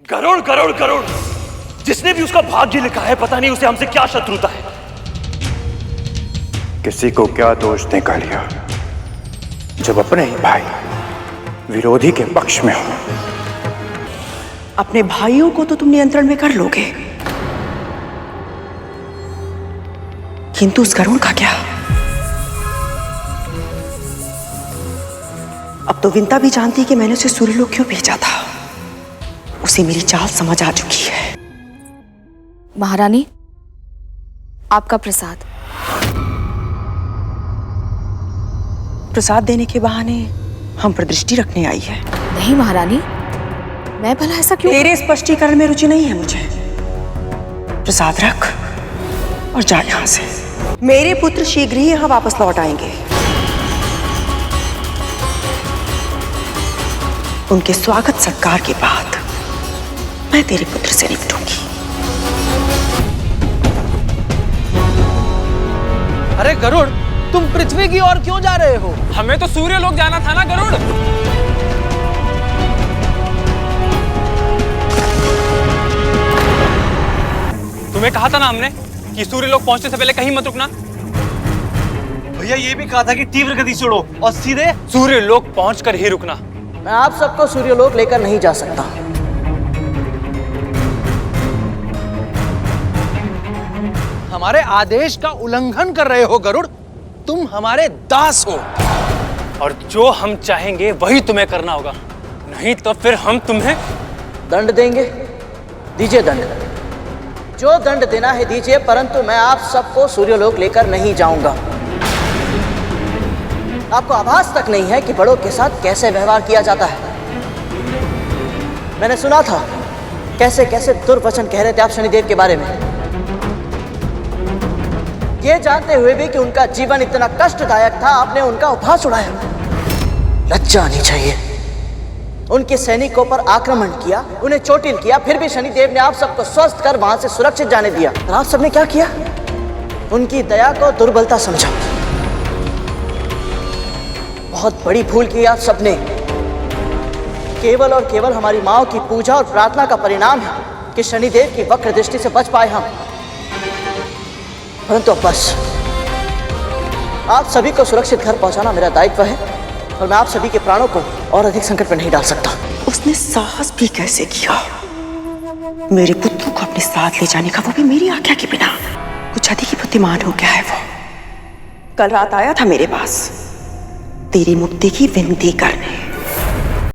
करोड़ करोड़ करोड़। जिसने भी उसका भाग्य लिखा है, पता नहीं उसे हमसे क्या शत्रुता है। किसी को क्या दोष देगा लिया जब अपने ही भाई विरोधी के पक्ष में हो। अपने भाइयों को तो तुम नियंत्रण में कर लोगे, किंतु उस गरुड़ का क्या? अब तो विंता भी जानती कि मैंने उसे सूर्यलोक क्यों भेजा था। उसे मेरी चाल समझ आ चुकी है। महारानी, आपका प्रसाद। प्रसाद देने के बहाने हम पर दृष्टि रखने आई है। नहीं महारानी, मैं भला ऐसा क्यों? तेरे स्पष्टीकरण में रुचि नहीं है मुझे। प्रसाद रख और जा यहां से। मेरे पुत्र शीघ्र ही यहां वापस लौट आएंगे। उनके स्वागत सत्कार के बाद मैं तेरे पुत्र से निपटूंगी। अरे गरुड़, तुम पृथ्वी की ओर क्यों जा रहे हो? हमें तो सूर्यलोक जाना था ना गरुड़। तुम्हें कहा था ना हमने कि सूर्यलोक पहुंचने से पहले कहीं मत रुकना। भैया ये भी कहा था कि तीव्र गति से उड़ो और सीधे सूर्यलोक पहुंचकर ही रुकना। मैं आप सबको सूर्यलोक लेकर नहीं जा सकता। हमारे आदेश का उल्लंघन कर रहे हो गरुड़। तुम हमारे दास हो और जो हम चाहेंगे वही तुम्हें करना होगा, नहीं तो फिर हम तुम्हें दंड देंगे। दीजिए दंड, जो दंड देना है दीजिए, परंतु मैं आप सबको सूर्यलोक लेकर नहीं जाऊंगा। आपको आभास तक नहीं है कि बड़ों के साथ कैसे व्यवहार किया जाता है। मैंने सुना था कैसे कैसे दुर्वचन कह रहे थे आप शनिदेव के बारे में, ये जानते हुए भी कि उनका जीवन इतना कष्टदायक था, आपने उनका उपहास उड़ाया। लज्जा आनी चाहिए। उनके सैनिकों पर आक्रमण किया, उन्हें चोटिल किया, फिर भी शनिदेव ने आप सबको स्वस्थ कर वहां से सुरक्षित जाने दिया। और आप सबने क्या किया? उनकी दया को दुर्बलता समझा। बहुत बड़ी भूल की आप सबने। केवल और केवल हमारी माओ की पूजा और प्रार्थना का परिणाम है कि शनिदेव की वक्र दृष्टि से बच पाए हम। परंतु अब बस, आप सभी को सुरक्षित घर पहुंचाना मेरा दायित्व है और मैं आप सभी के प्राणों को और अधिक संकट में नहीं डाल सकता। उसने साहस भी कैसे किया मेरे पुत्र को अपने साथ ले जाने का, वो भी मेरी आज्ञा के बिना। कुछ अधिक ही बुद्धिमान हो गया है वो। कल रात आया था मेरे पास तेरी मुक्ति की विनती करने।